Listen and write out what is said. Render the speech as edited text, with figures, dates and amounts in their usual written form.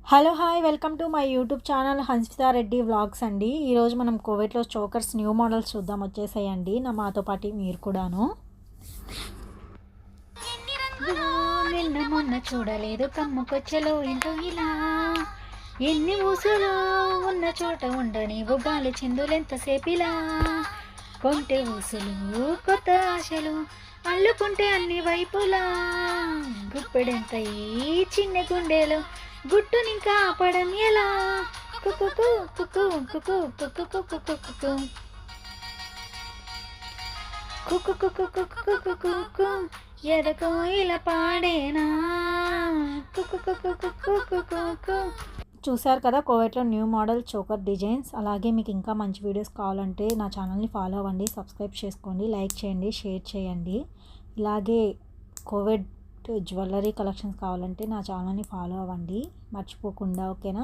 Hello hi welcome to my YouTube channel Hansitha Reddy vlogs అండి. ఈరోజు మనం కోవిడ్లో చోకర్స్ న్యూ మోడల్స్ చూద్దాం. వచ్చేసాయండి మాతో పాటు మీరు కూడాను. నిన్న మొన్న చూడలేదు కమ్ముకొచ్చలో ఏంటో ఇలా ఎన్ని ఊసులు ఉన్న చోట ఉండని గాలి చిందులెంతసేపిలా కొంటే ఊసులు కొత్త ఆశలు అల్లుకుంటే అన్ని వైపులా గుప్పెడెంత ఈ చిన్న గుండెలో గుట్టునింకా ఆపడం ఎలా కుకు కుకు కుకు కుకు కుకు కుకు కుకు కుకు కుకు కుకు ఎదకో ఇలా పాడేనా కుకు కుకు కుకు కుకు. చూశారు కదా కోవిడ్లో న్యూ మోడల్ చోకర్ డిజైన్స్. అలాగే మీకు ఇంకా మంచి వీడియోస్ కావాలంటే నా ఛానల్ని ఫాలో అవ్వండి, సబ్స్క్రైబ్ చేసుకోండి, లైక్ చేయండి, షేర్ చేయండి. ఇలాగే కోవిడ్ జ్యువెలరీ కలెక్షన్స్ కావాలంటే నా ఛానల్ని ఫాలో అవ్వండి మర్చిపోకుండా. ఓకేనా?